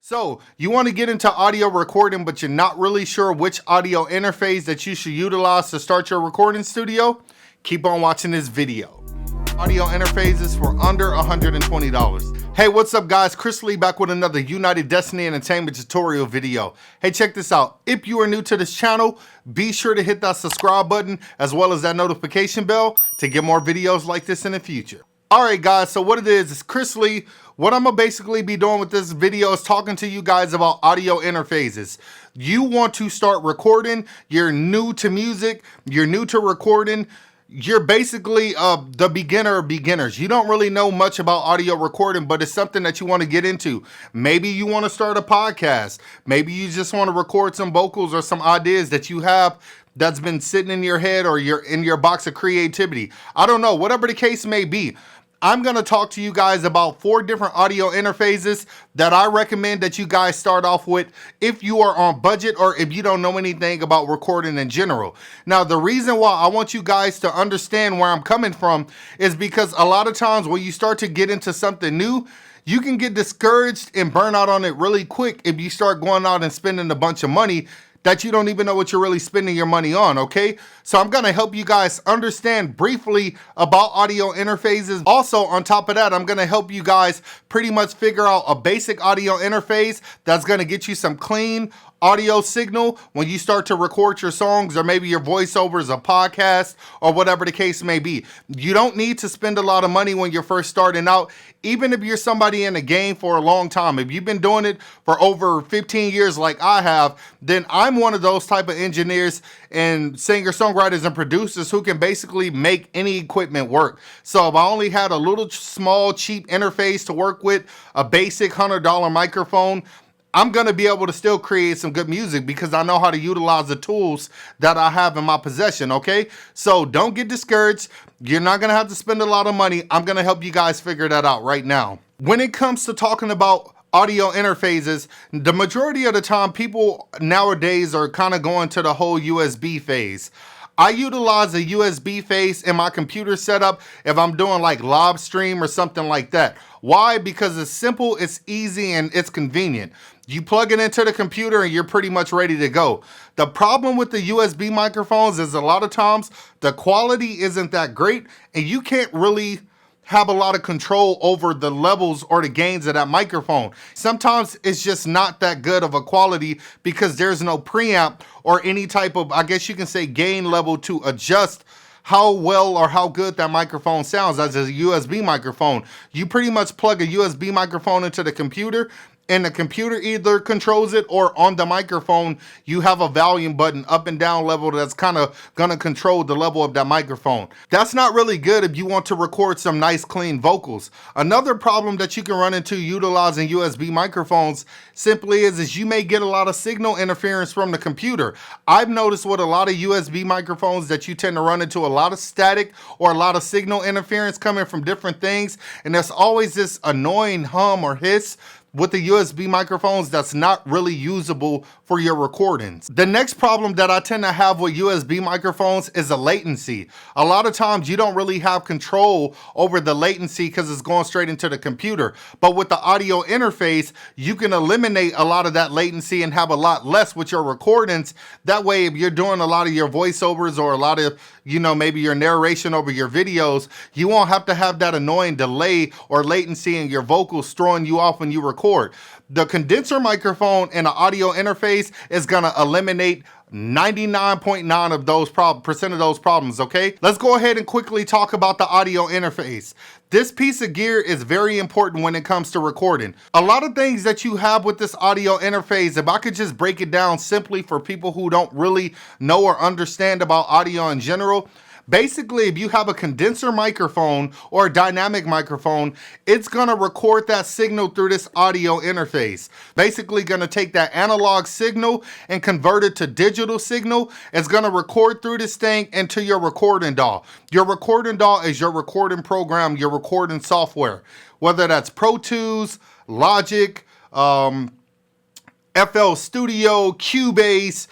So, you want to get into audio recording, but you're not really sure which audio interface that you should utilize to start your recording studio? Keep on watching this video. Audio interfaces for under $120. Hey, what's up guys? Chris Lee back with another United Destiny Entertainment tutorial video. Hey, check this out. If you are new to this channel, be sure to hit that subscribe button as well as that notification bell to get more videos like this in the future. Alright guys, so what it is Chris Lee. What I'm gonna basically be doing with this video is talking to you guys about audio interfaces. You want to start recording, you're new to music, you're new to recording, you're basically the beginner of beginners. You don't really know much about audio recording, but it's something that you want to get into. Maybe you want to start a podcast. Maybe you just want to record some vocals or some ideas that you have that's been sitting in your head or you're in your box of creativity. I don't know, whatever the case may be. I'm going to talk to you guys about 4 different audio interfaces that I recommend that you guys start off with if you are on budget or if you don't know anything about recording in general. Now, the reason why I want you guys to understand where I'm coming from is because a lot of times when you start to get into something new, you can get discouraged and burn out on it really quick if you start going out and spending a bunch of money that you don't even know what you're really spending your money on, okay? So I'm gonna help you guys understand briefly about audio interfaces. Also, on top of that, I'm gonna help you guys pretty much figure out a basic audio interface that's gonna get you some clean audio signal when you start to record your songs or maybe your voiceovers, a podcast, or whatever the case may be. You don't need to spend a lot of money when you're first starting out, even if you're somebody in the game for a long time. If you've been doing it for over 15 years like I have, then I'm one of those type of engineers and singer-songwriters and producers who can basically make any equipment work. So if I only had a little small cheap interface to work with, a basic $100 microphone, I'm gonna be able to still create some good music because I know how to utilize the tools that I have in my possession, okay? So don't get discouraged. You're not gonna have to spend a lot of money. I'm gonna help you guys figure that out right now. When it comes to talking about audio interfaces, the majority of the time people nowadays are kind of going to the whole USB phase. I utilize a USB phase in my computer setup if I'm doing like live stream or something like that. Why? Because it's simple, it's easy, and it's convenient. You plug it into the computer and you're pretty much ready to go. The problem with the USB microphones is a lot of times the quality isn't that great and you can't really have a lot of control over the levels or the gains of that microphone. Sometimes it's just not that good of a quality because there's no preamp or any type of, I guess you can say, gain level to adjust how well or how good that microphone sounds as a USB microphone. You pretty much plug a USB microphone into the computer and the computer either controls it or on the microphone you have a volume button up and down level that's kind of gonna control the level of that microphone. That's not really good if you want to record some nice clean vocals. Another problem that you can run into utilizing USB microphones simply is you may get a lot of signal interference from the computer. I've noticed with a lot of USB microphones that you tend to run into a lot of static or a lot of signal interference coming from different things, and there's always this annoying hum or hiss with the USB microphones that's not really usable for your recordings. The next problem that I tend to have with USB microphones is the latency. A lot of times you don't really have control over the latency because it's going straight into the computer. But with the audio interface, you can eliminate a lot of that latency and have a lot less with your recordings. That way, if you're doing a lot of your voiceovers or a lot of, maybe your narration over your videos, you won't have to have that annoying delay or latency in your vocals throwing you off when you record. The condenser microphone and the audio interface is gonna eliminate 99.9% of those problems, okay? Let's go ahead and quickly talk about the audio interface. This piece of gear is very important when it comes to recording. A lot of things that you have with this audio interface, if I could just break it down simply for people who don't really know or understand about audio in general, basically, if you have a condenser microphone or a dynamic microphone, it's gonna record that signal through this audio interface. Basically gonna take that analog signal and convert it to digital signal. It's gonna record through this thing into your recording DAW. Your recording DAW is your recording program, your recording software. Whether that's Pro Tools, Logic, FL Studio, Cubase,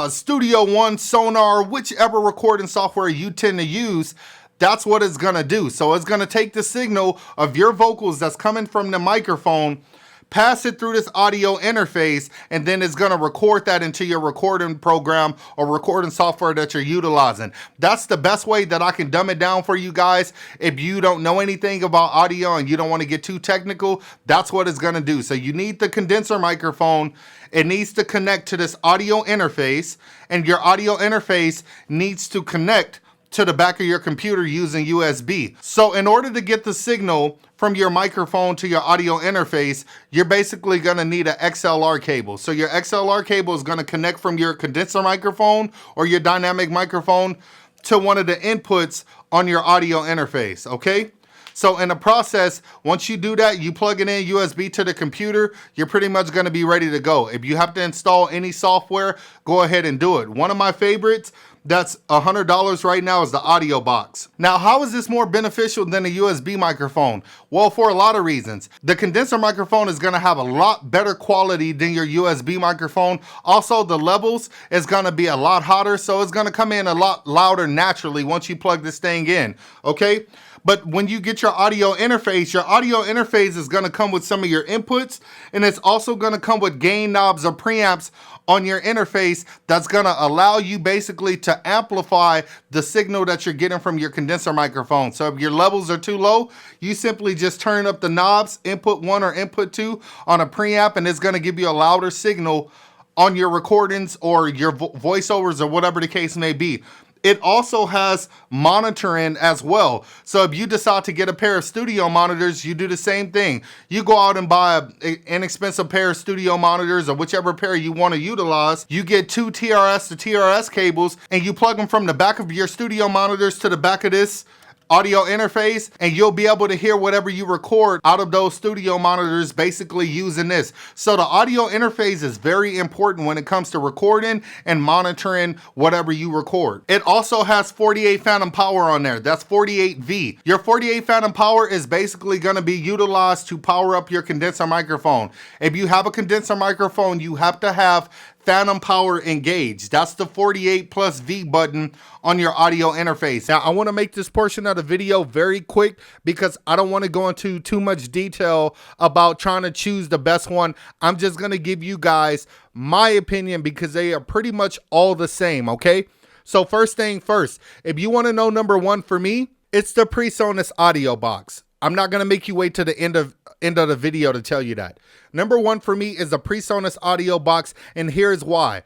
Studio One, Sonar, whichever recording software you tend to use, that's what it's gonna do. So it's gonna take the signal of your vocals that's coming from the microphone, pass it through this audio interface, and then it's going to record that into your recording program or recording software that you're utilizing. That's the best way that I can dumb it down for you guys. If you don't know anything about audio and you don't want to get too technical, that's what it's going to do. So you need the condenser microphone. It needs to connect to this audio interface, and your audio interface needs to connect to the back of your computer using USB. So in order to get the signal from your microphone to your audio interface, you're basically gonna need an XLR cable. So your XLR cable is gonna connect from your condenser microphone or your dynamic microphone to one of the inputs on your audio interface, okay? So in the process, once you do that, you plug it in USB to the computer, you're pretty much gonna be ready to go. If you have to install any software, go ahead and do it. One of my favorites that's $100 right now is the Audio Box. Now, how is this more beneficial than a USB microphone? Well, for a lot of reasons. The condenser microphone is gonna have a lot better quality than your USB microphone. Also, the levels is gonna be a lot hotter, so it's gonna come in a lot louder naturally once you plug this thing in, okay? But when you get your audio interface is gonna come with some of your inputs, and it's also gonna come with gain knobs or preamps on your interface that's gonna allow you basically to amplify the signal that you're getting from your condenser microphone. So if your levels are too low, you simply just turn up the knobs, input 1 or input 2 on a preamp, and it's gonna give you a louder signal on your recordings or your voiceovers or whatever the case may be. It also has monitoring as well. So if you decide to get a pair of studio monitors, you do the same thing. You go out and buy an inexpensive pair of studio monitors or whichever pair you want to utilize. You get 2 TRS to TRS cables and you plug them from the back of your studio monitors to the back of this audio interface, and you'll be able to hear whatever you record out of those studio monitors basically using this. So the audio interface is very important when it comes to recording and monitoring whatever you record. It also has 48 phantom power on there. That's 48V. Your 48 phantom power is basically going to be utilized to power up your condenser microphone. If you have a condenser microphone, you have to have phantom power engaged. That's the 48 plus V button on your audio interface. Now, I want to make this portion of the video very quick because I don't want to go into too much detail about trying to choose the best one. I'm just going to give you guys my opinion because they are pretty much all the same, okay? So first thing first, if you want to know number one for me, it's the Presonus Audio Box. I'm not going to make you wait to the end of the video to tell you that. Number one for me is the Presonus Audio Box, and here's why.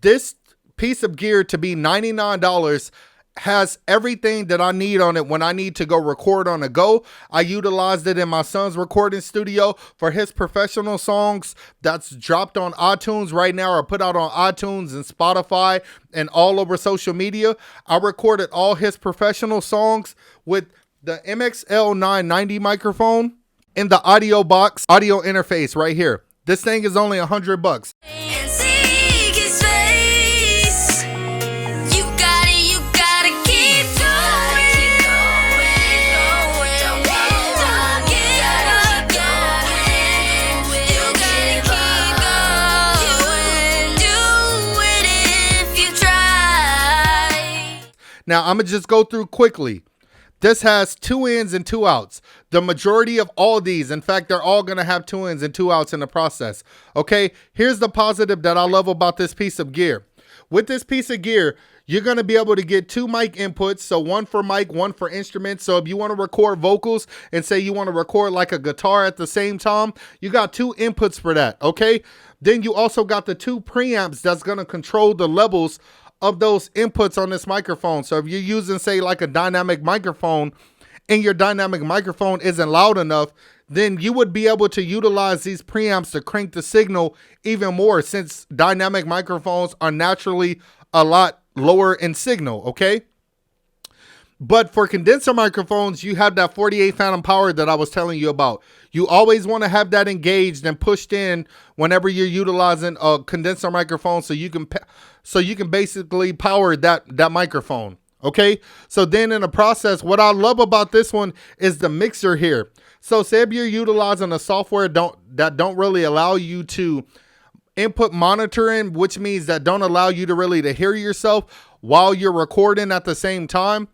This piece of gear to be $99 has everything that I need on it when I need to go record on the go. I utilized it in my son's recording studio for his professional songs that's dropped on iTunes right now or put out on iTunes and Spotify and all over social media. I recorded all his professional songs with the MXL 990 microphone in the Audio Box audio interface right here. This thing is only $100. Now I'm gonna just go through quickly. This has 2 ins and 2 outs. The majority of all these, in fact, they're all gonna have 2 ins and 2 outs in the process. Okay, here's the positive that I love about this piece of gear. With this piece of gear, you're gonna be able to get 2 mic inputs. So 1 for mic, 1 for instruments. So if you wanna record vocals and say you wanna record like a guitar at the same time, you got 2 inputs for that, okay? Then you also got the 2 preamps that's gonna control the levels of those inputs on this microphone. So if you're using, say, like a dynamic microphone and your dynamic microphone isn't loud enough, then you would be able to utilize these preamps to crank the signal even more, since dynamic microphones are naturally a lot lower in signal, okay? But for condenser microphones, you have that 48 phantom power that I was telling you about. You always want to have that engaged and pushed in whenever you're utilizing a condenser microphone, so you can basically power that microphone. Okay, so then in the process, what I love about this one is the mixer here. So say if you're utilizing a software that don't really allow you to input monitoring, which means that don't allow you to really to hear yourself while you're recording at the same time.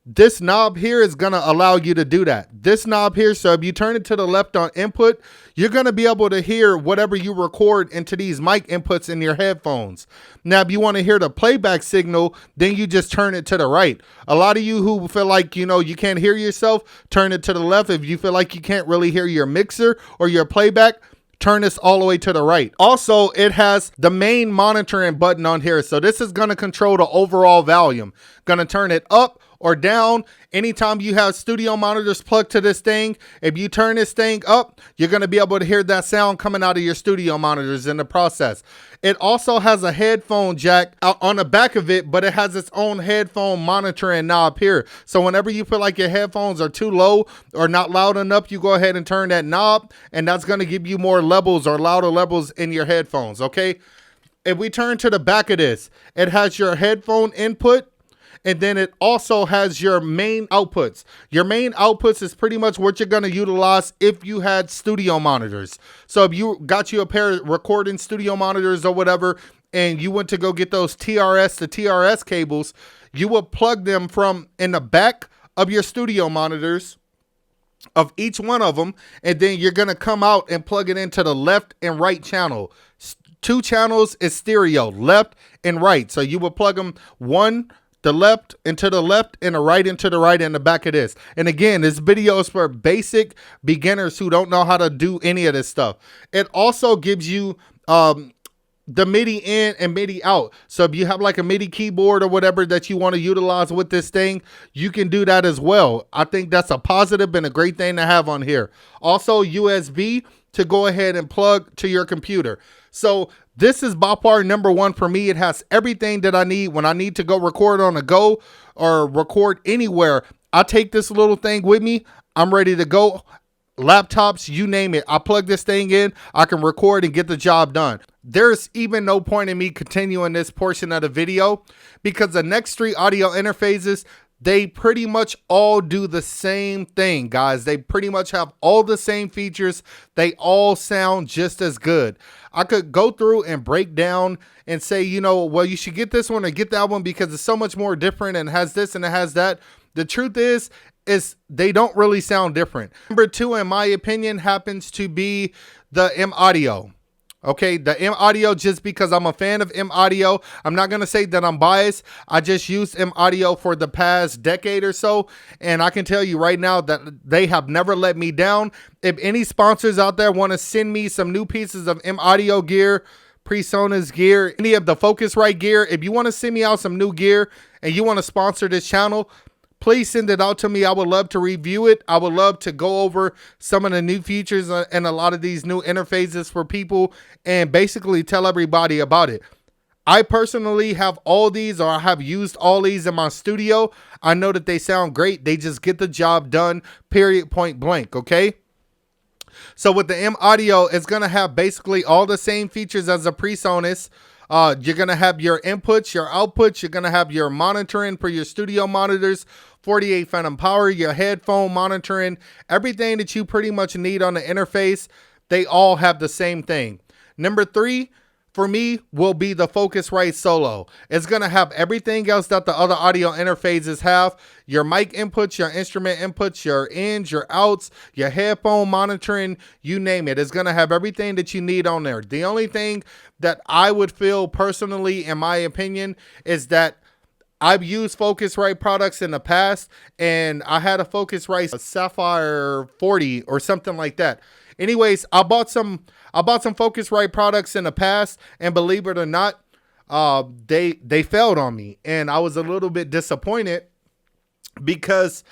This knob here is going to allow you to do that. This knob here, so if you turn it to the left on input, you're going to be able to hear whatever you record into these mic inputs in your headphones. Now, if you want to hear the playback signal, then you just turn it to the right. A lot of you who feel like, you can't hear yourself, turn it to the left. If you feel like you can't really hear your mixer or your playback, turn this all the way to the right. Also, it has the main monitoring button on here. So this is going to control the overall volume. Going to turn it up or down. Anytime you have studio monitors plugged to this thing, if you turn this thing up, you're going to be able to hear that sound coming out of your studio monitors in the process. It also has a headphone jack on the back of it, but it has its own headphone monitoring knob here. So whenever you feel like your headphones are too low or not loud enough, you go ahead and turn that knob, and that's going to give you more levels or louder levels in your headphones, okay? If we turn to the back of this, it has your headphone input, and then it also has your main outputs. Your main outputs is pretty much what you're going to utilize if you had studio monitors. So if you got you a pair of recording studio monitors or whatever, and you went to go get those TRS to TRS cables, you will plug them from in the back of your studio monitors of each one of them, and then you're going to come out and plug it into the left and right channel. 2 channels is stereo, left and right. So you will plug them one the left into the left and the right into the right in the back of this. And again, this video is for basic beginners who don't know how to do any of this stuff. It also gives you the MIDI in and MIDI out. So if you have like a MIDI keyboard or whatever that you want to utilize with this thing, you can do that as well. I think that's a positive and a great thing to have on here. Also USB to go ahead and plug to your computer. So this is by far number one for me. It has everything that I need when I need to go record on the go or record anywhere. I take this little thing with me. I'm ready to go. Laptops, you name it. I plug this thing in. I can record and get the job done. There's even no point in me continuing this portion of the video because the next 3 audio interfaces, they pretty much all do the same thing, guys. They pretty much have all the same features. They all sound just as good. I could go through and break down and say, well, you should get this one or get that one because it's so much more different and has this and it has that. The truth is they don't really sound different. Number 2, in my opinion, happens to be the M Audio. Okay, the M Audio, just because I'm a fan of M Audio. I'm not going to say that I'm biased. I just used M Audio for the past decade or so, and I can tell you right now that they have never let me down. If any sponsors out there want to send me some new pieces of M Audio gear, Presonus gear, any of the Focusrite gear, if you want to send me out some new gear and you want to sponsor this channel, please send it out to me. I would love to review it. I would love to go over some of the new features and a lot of these new interfaces for people and basically tell everybody about it. I personally have all these, or I have used all these in my studio. I know that they sound great. They just get the job done, period, point blank, okay? So with the M Audio, it's going to have basically all the same features as a Presonus. You're going to have your inputs, your outputs. You're going to have your monitoring for your studio monitors, 48 phantom power, your headphone monitoring, everything that you pretty much need on the interface. They all have the same thing. Number 3 for me will be the Focusrite Solo. It's going to have everything else that the other audio interfaces have. Your mic inputs, your instrument inputs, your ins, your outs, your headphone monitoring, you name it. It's going to have everything that you need on there. The only thing that I would feel personally, in my opinion, is that I've used Focusrite products in the past, and I had a Focusrite Sapphire 40 or something like that. Anyways, I bought some Focusrite products in the past, and believe it or not, they failed on me, and I was a little bit disappointed because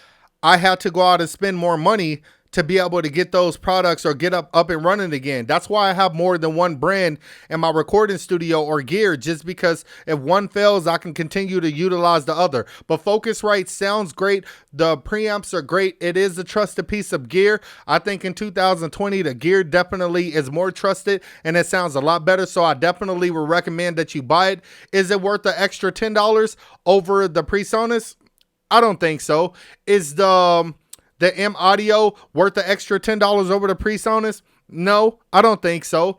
I had to go out and spend more money to be able to get those products or get up and running again. That's why I have more than one brand in my recording studio or gear, just because if one fails, I can continue to utilize the other. But Focusrite sounds great. The preamps are great. It is a trusted piece of gear. I think in 2020, the gear definitely is more trusted and it sounds a lot better. So I definitely would recommend that you buy it. Is it worth the extra $10 over the Presonus? I don't think so. Is the M Audio worth the extra $10 over the Presonus? No, I don't think so.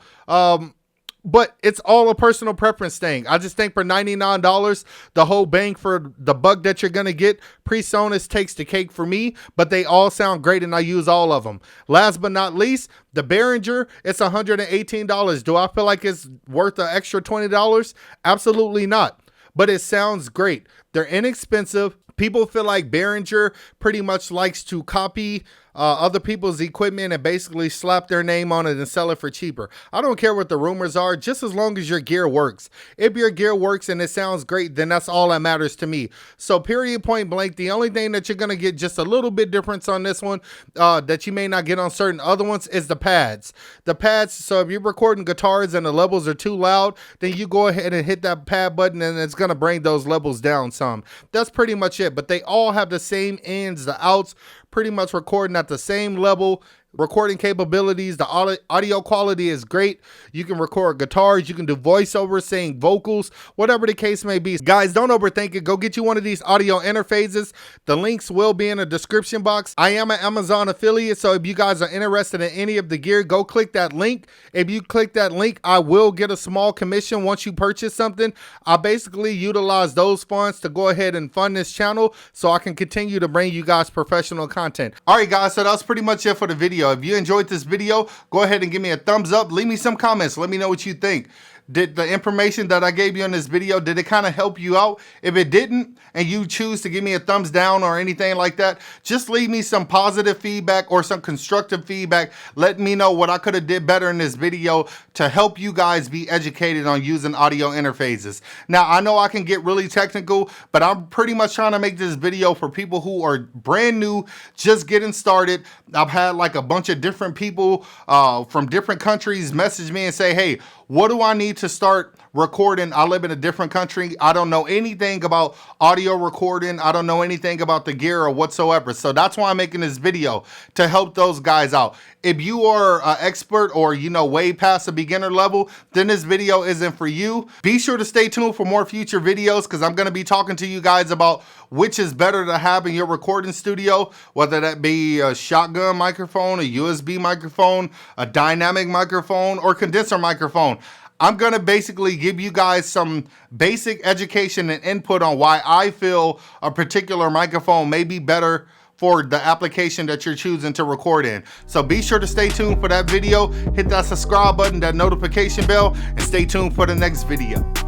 But it's all a personal preference thing. I just think for $99, the whole bang for the buck that you're going to get, Presonus takes the cake for me, but they all sound great and I use all of them. Last but not least, the Behringer, it's $118. Do I feel like it's worth an extra $20? Absolutely not. But it sounds great. They're inexpensive. People feel like Behringer pretty much likes to copy other people's equipment and basically slap their name on it and sell it for cheaper. I don't care what the rumors are, just as long as your gear works. If your gear works and it sounds great, then that's all that matters to me. So period, point blank, the only thing that you're going to get just a little bit difference on this one that you may not get on certain other ones is the pads. The pads, so if you're recording guitars and the levels are too loud, then you go ahead and hit that pad button and it's going to bring those levels down some. That's pretty much it, but they all have the same ins, the outs, pretty much recording at the same level. Recording capabilities, the audio quality is great. You can record guitars, you can do voiceovers, sing vocals, whatever the case may be. Guys, don't overthink it. Go get you one of these audio interfaces. The links will be in the description box. I am an Amazon affiliate, so if you guys are interested in any of the gear, go click that link. If you click that link, I will get a small commission once you purchase something. I basically utilize those funds to go ahead and fund this channel so I can continue to bring you guys professional content. All right, guys, so that's pretty much it for the video. If you enjoyed this video, go ahead and give me a thumbs up. Leave me some comments. Let me know what you think. Did the information that I gave you in this video, did it kind of help you out? If it didn't, and you choose to give me a thumbs down or anything like that, just leave me some positive feedback or some constructive feedback. Let me know what I could have did better in this video to help you guys be educated on using audio interfaces. Now, I know I can get really technical, but I'm pretty much trying to make this video for people who are brand new, just getting started. I've had like a bunch of different people from different countries message me and say, hey, what do I need to start recording? I live in a different country. I don't know anything about audio recording. I don't know anything about the gear or whatsoever. So that's why I'm making this video, to help those guys out. If you are an expert or, you know, way past a beginner level, then this video isn't for you. Be sure to stay tuned for more future videos, because I'm going to be talking to you guys about which is better to have in your recording studio, whether that be a shotgun microphone, a USB microphone, a dynamic microphone, or condenser microphone. I'm going to basically give you guys some basic education and input on why I feel a particular microphone may be better for the application that you're choosing to record in. So be sure to stay tuned for that video. Hit that subscribe button, that notification bell, and stay tuned for the next video.